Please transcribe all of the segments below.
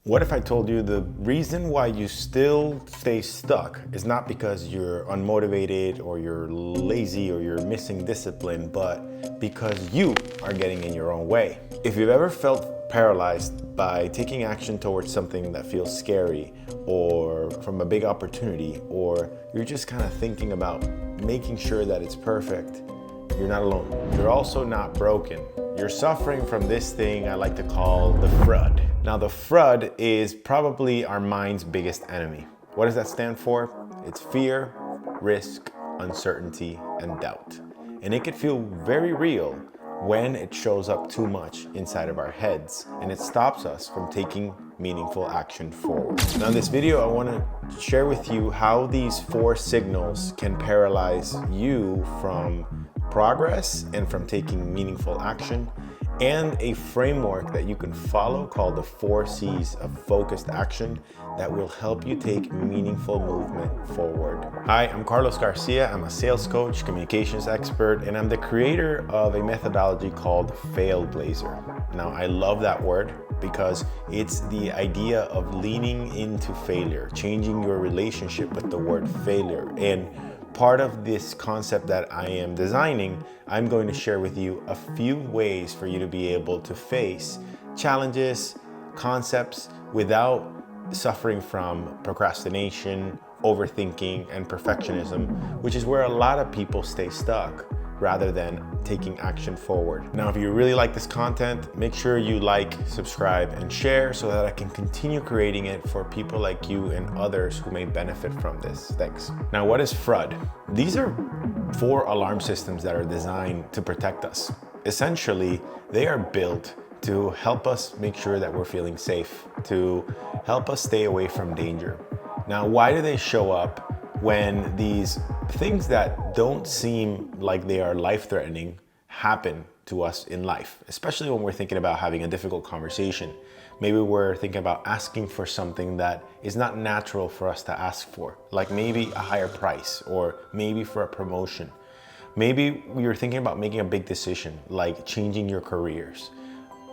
What if I told you the reason why you still stay stuck is not because you're unmotivated or you're lazy or you're missing discipline, but because you are getting in your own way? If you've ever felt paralyzed by taking action towards something that feels scary or from a big opportunity, or you're just kind of thinking about making sure that it's perfect, you're not alone. You're also not broken. You're suffering from this thing I like to call the FRUD. Now, the FRUD is probably our mind's biggest enemy. What does that stand for? It's fear, risk, uncertainty, and doubt. And it could feel very real when it shows up too much inside of our heads, and it stops us from taking meaningful action forward. Now, in this video, I want to share with you how these 4 signals can paralyze you from progress and from taking meaningful action, and a framework that you can follow called the 4 C's of focused action that will help you take meaningful movement forward. Hi, I'm Carlos Garcia. I'm a sales coach, communications expert, and I'm the creator of a methodology called Failblazer. Now, I love that word because it's the idea of leaning into failure, changing your relationship with the word failure. And part of this concept that I am designing, I'm going to share with you a few ways for you to be able to face challenges, concepts without suffering from procrastination, overthinking, and perfectionism, which is where a lot of people stay stuck rather than taking action forward. Now, if you really like this content, make sure you like, subscribe, and share so that I can continue creating it for people like you and others who may benefit from this. Thanks. Now, what is FRUD? These are 4 alarm systems that are designed to protect us. Essentially, they are built to help us make sure that we're feeling safe, to help us stay away from danger. Now, why do they show up when these things that don't seem like they are life-threatening happen to us in life, especially when we're thinking about having a difficult conversation? Maybe we're thinking about asking for something that is not natural for us to ask for, like maybe a higher price or maybe for a promotion. Maybe you're thinking about making a big decision, like changing your careers.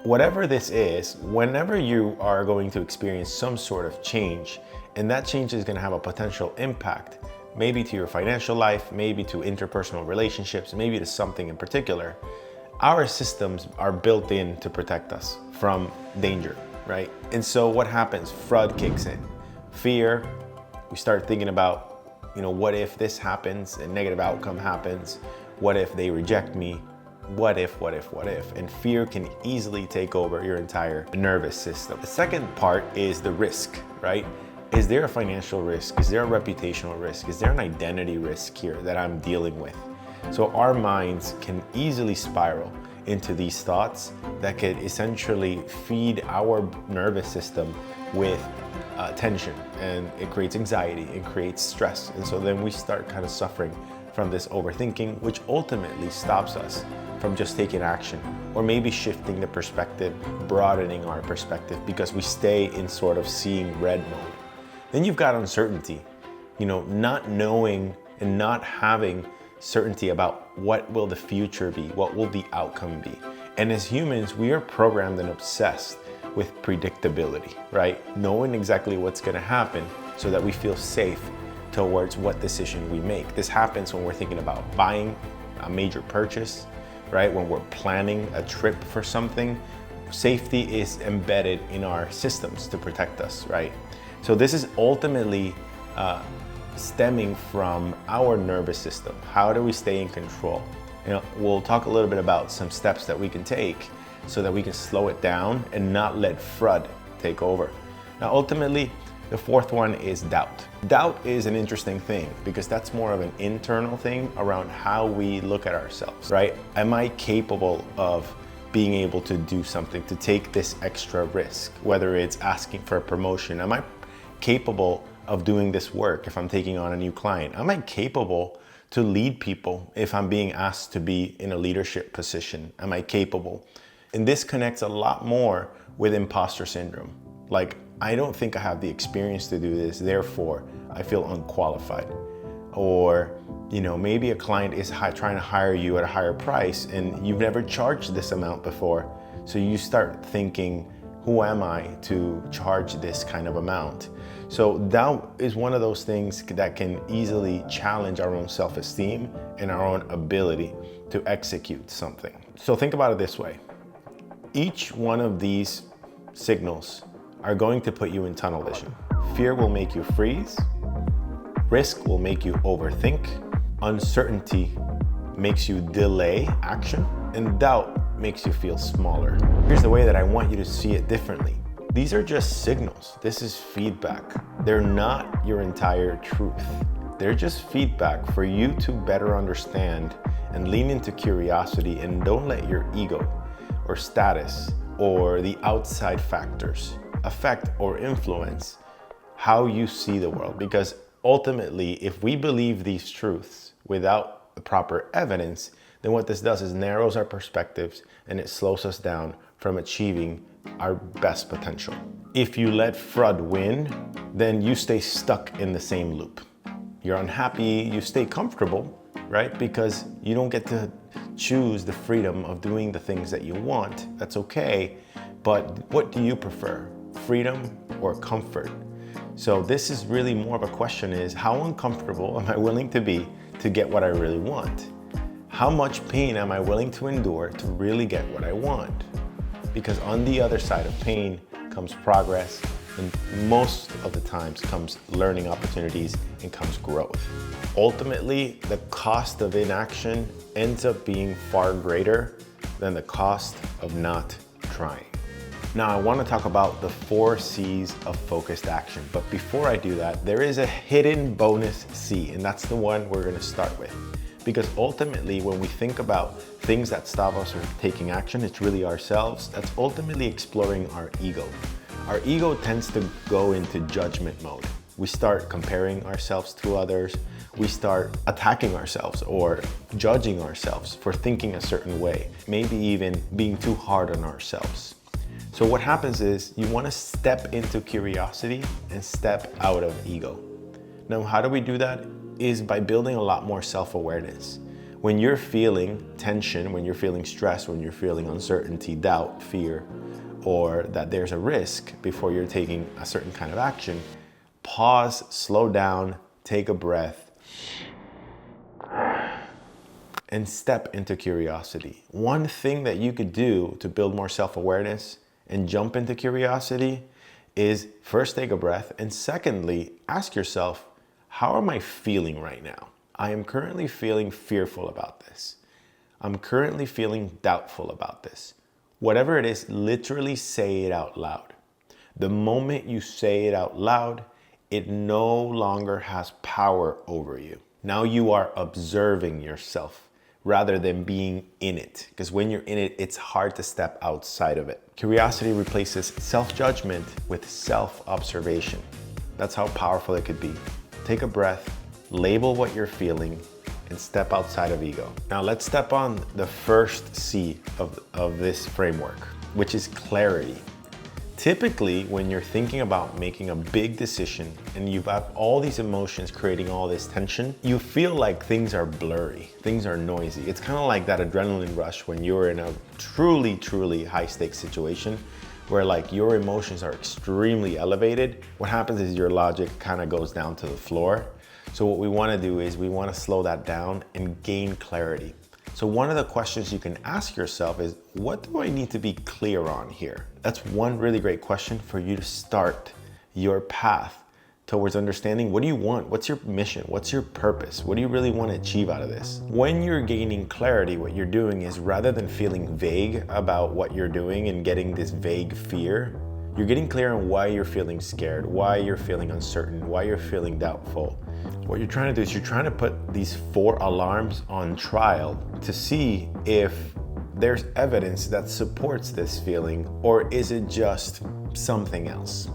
Whatever this is, whenever you are going to experience some sort of change, and that change is going to have a potential impact, maybe to your financial life, maybe to interpersonal relationships, maybe to something in particular, our systems are built in to protect us from danger, right? And so what happens? FRUD kicks in. Fear, we start thinking about, what if this happens, a negative outcome happens? What if they reject me? What if? And fear can easily take over your entire nervous system. The second part is the risk, right? Is there a financial risk? Is there a reputational risk? Is there an identity risk here that I'm dealing with? So our minds can easily spiral into these thoughts that could essentially feed our nervous system with tension, and it creates anxiety, it creates stress. And so then we start kind of suffering from this overthinking, which ultimately stops us from just taking action, or maybe shifting the perspective, broadening our perspective, because we stay in sort of seeing red mode. Then you've got uncertainty, not knowing and not having certainty about what will the future be, what will the outcome be. And as humans, we are programmed and obsessed with predictability, right? Knowing exactly what's gonna happen so that we feel safe towards what decision we make. This happens when we're thinking about buying a major purchase, right? When we're planning a trip for something, safety is embedded in our systems to protect us, right? So this is ultimately stemming from our nervous system. How do we stay in control? We'll talk a little bit about some steps that we can take so that we can slow it down and not let FRUD take over. Now, ultimately, the 4th one is doubt. Doubt is an interesting thing because that's more of an internal thing around how we look at ourselves, right? Am I capable of being able to do something, to take this extra risk, whether it's asking for a promotion? Am I capable of doing this work if I'm taking on a new client? Am I capable to lead people if I'm being asked to be in a leadership position? Am I capable? And this connects a lot more with imposter syndrome. Like, I don't think I have the experience to do this, therefore I feel unqualified. Or, maybe a client is trying to hire you at a higher price and you've never charged this amount before. So you start thinking, Who am I to charge this kind of amount? So that is one of those things that can easily challenge our own self-esteem and our own ability to execute something. So think about it this way. Each one of these signals are going to put you in tunnel vision. Fear will make you freeze. Risk will make you overthink. Uncertainty makes you delay action. And doubt makes you feel smaller. Here's the way that I want you to see it differently. These are just signals. This is feedback. They're not your entire truth. They're just feedback for you to better understand and lean into curiosity, and don't let your ego or status or the outside factors affect or influence how you see the world. Because ultimately, if we believe these truths without the proper evidence, then what this does is narrows our perspectives and it slows us down from achieving our best potential. If you let FRUD win, then you stay stuck in the same loop. You're unhappy, you stay comfortable, right? Because you don't get to choose the freedom of doing the things that you want. That's okay, but what do you prefer? Freedom or comfort? So this is really more of a question is, how uncomfortable am I willing to be to get what I really want? How much pain am I willing to endure to really get what I want? Because on the other side of pain comes progress, and most of the times comes learning opportunities and comes growth. Ultimately, the cost of inaction ends up being far greater than the cost of not trying. Now, I want to talk about the 4 C's of focused action. But before I do that, there is a hidden bonus C, and that's the one we're going to start with. Because ultimately, when we think about things that stop us from taking action, it's really ourselves. That's ultimately exploring our ego. Our ego tends to go into judgment mode. We start comparing ourselves to others. We start attacking ourselves or judging ourselves for thinking a certain way, maybe even being too hard on ourselves. So what happens is you want to step into curiosity and step out of ego. Now, how do we do that? Is by building a lot more self-awareness. When you're feeling tension, when you're feeling stress, when you're feeling uncertainty, doubt, fear, or that there's a risk before you're taking a certain kind of action, pause, slow down, take a breath, and step into curiosity. One thing that you could do to build more self-awareness and jump into curiosity is first take a breath, and secondly, ask yourself, how am I feeling right now? I am currently feeling fearful about this. I'm currently feeling doubtful about this. Whatever it is, literally say it out loud. The moment you say it out loud, it no longer has power over you. Now you are observing yourself rather than being in it. Because when you're in it, it's hard to step outside of it. Curiosity replaces self-judgment with self-observation. That's how powerful it could be. Take a breath, label what you're feeling, and step outside of ego. Now let's step on the first C of this framework, which is clarity. Typically, when you're thinking about making a big decision and you've got all these emotions creating all this tension, you feel like things are blurry, things are noisy. It's kind of like that adrenaline rush when you're in a truly, truly high stakes situation where like your emotions are extremely elevated. What happens is your logic kind of goes down to the floor. So what we want to do is we want to slow that down and gain clarity. So one of the questions you can ask yourself is, what do I need to be clear on here? That's one really great question for you to start your path towards understanding, what do you want? What's your mission? What's your purpose? What do you really want to achieve out of this? When you're gaining clarity, what you're doing is, rather than feeling vague about what you're doing and getting this vague fear, you're getting clear on why you're feeling scared, why you're feeling uncertain, why you're feeling doubtful. What you're trying to do is you're trying to put these 4 alarms on trial to see if there's evidence that supports this feeling, or is it just something else?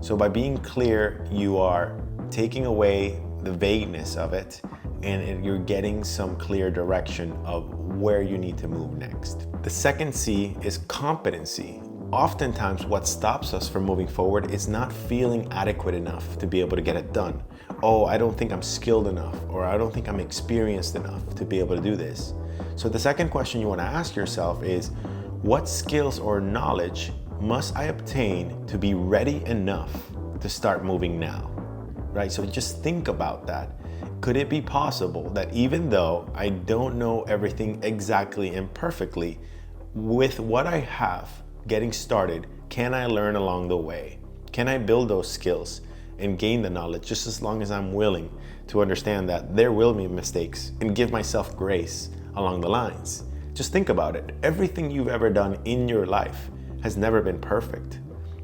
So by being clear, you are taking away the vagueness of it, and you're getting some clear direction of where you need to move next. The second C is competency. Oftentimes what stops us from moving forward is not feeling adequate enough to be able to get it done. Oh, I don't think I'm skilled enough, or I don't think I'm experienced enough to be able to do this. So the second question you want to ask yourself is, what skills or knowledge must I obtain to be ready enough to start moving now? Right? So just think about that. Could it be possible that even though I don't know everything exactly and perfectly, with what I have getting started, can I learn along the way? Can I build those skills and gain the knowledge just as long as I'm willing to understand that there will be mistakes and give myself grace along the lines? Just think about it. Everything you've ever done in your life has never been perfect.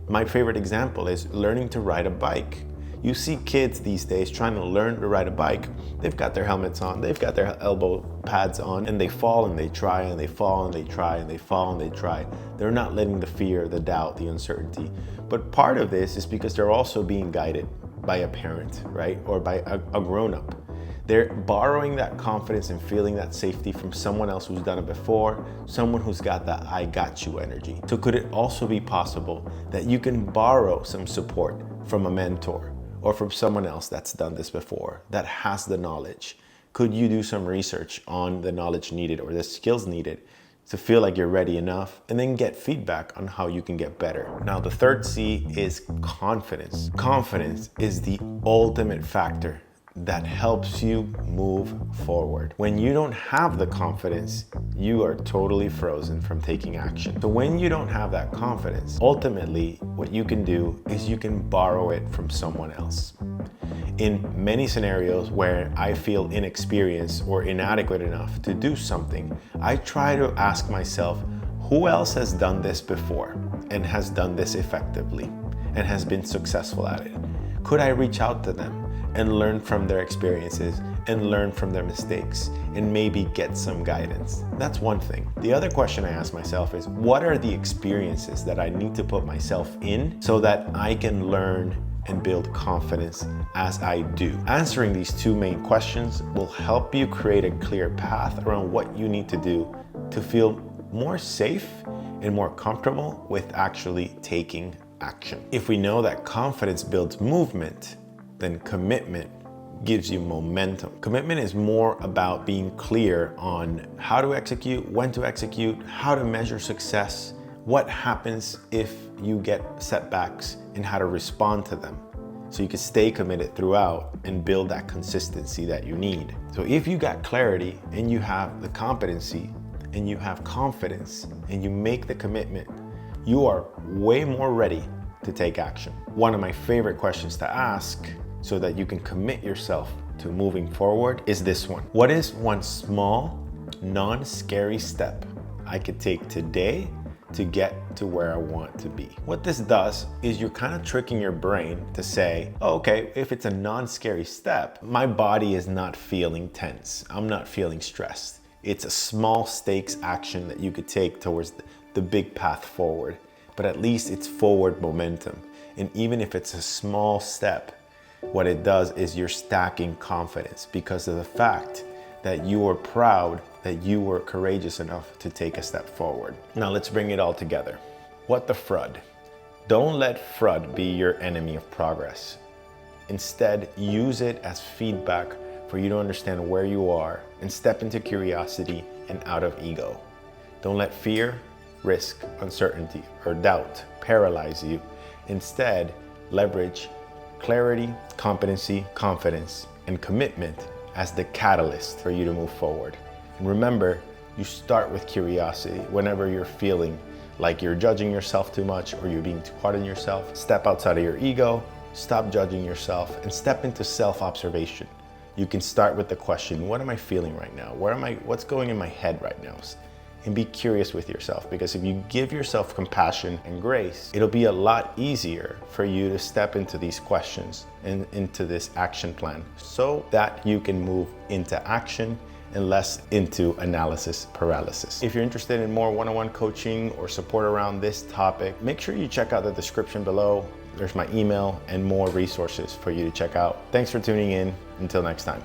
My favorite example is learning to ride a bike. You see kids these days trying to learn to ride a bike. They've got their helmets on, they've got their elbow pads on, and they fall and they try and they fall and they try and they fall and they try. They're not letting the fear, the doubt, the uncertainty. But part of this is because they're also being guided by a parent, right? Or by a grown-up. They're borrowing that confidence and feeling that safety from someone else who's done it before, someone who's got that I got you energy. So could it also be possible that you can borrow some support from a mentor or from someone else that's done this before, that has the knowledge? Could you do some research on the knowledge needed or the skills needed to feel like you're ready enough, and then get feedback on how you can get better? Now, the third C is confidence. Confidence is the ultimate factor that helps you move forward. When you don't have the confidence, you are totally frozen from taking action. So when you don't have that confidence, ultimately what you can do is you can borrow it from someone else. In many scenarios where I feel inexperienced or inadequate enough to do something, I try to ask myself, who else has done this before and has done this effectively and has been successful at it? Could I reach out to them and learn from their experiences and learn from their mistakes and maybe get some guidance? That's one thing. The other question I ask myself is, what are the experiences that I need to put myself in so that I can learn and build confidence as I do? Answering these two main questions will help you create a clear path around what you need to do to feel more safe and more comfortable with actually taking action. If we know that confidence builds movement, then commitment gives you momentum. Commitment is more about being clear on how to execute, when to execute, how to measure success, what happens if you get setbacks, and how to respond to them. So you can stay committed throughout and build that consistency that you need. So if you got clarity and you have the competency and you have confidence and you make the commitment, you are way more ready to take action. One of my favorite questions to ask so that you can commit yourself to moving forward is this one. What is one small, non-scary step I could take today to get to where I want to be? What this does is you're kind of tricking your brain to say, oh, okay, if it's a non-scary step, my body is not feeling tense. I'm not feeling stressed. It's a small stakes action that you could take towards the big path forward, but at least it's forward momentum. And even if it's a small step, what it does is you're stacking confidence because of the fact that you are proud that you were courageous enough to take a step forward. Now let's bring it all together. What the FRUD? Don't let FRUD be your enemy of progress. Instead, use it as feedback for you to understand where you are and step into curiosity and out of ego. Don't let fear, risk, uncertainty, or doubt paralyze you. Instead, leverage clarity, competency, confidence, and commitment as the catalyst for you to move forward. And remember, you start with curiosity. Whenever you're feeling like you're judging yourself too much or you're being too hard on yourself, step outside of your ego, stop judging yourself, and step into self-observation. You can start with the question, what am I feeling right now? What's going in my head right now? And be curious with yourself, because if you give yourself compassion and grace, it'll be a lot easier for you to step into these questions and into this action plan so that you can move into action and less into analysis paralysis. If you're interested in more one-on-one coaching or support around this topic, make sure you check out the description below. There's my email and more resources for you to check out. Thanks for tuning in. Until next time.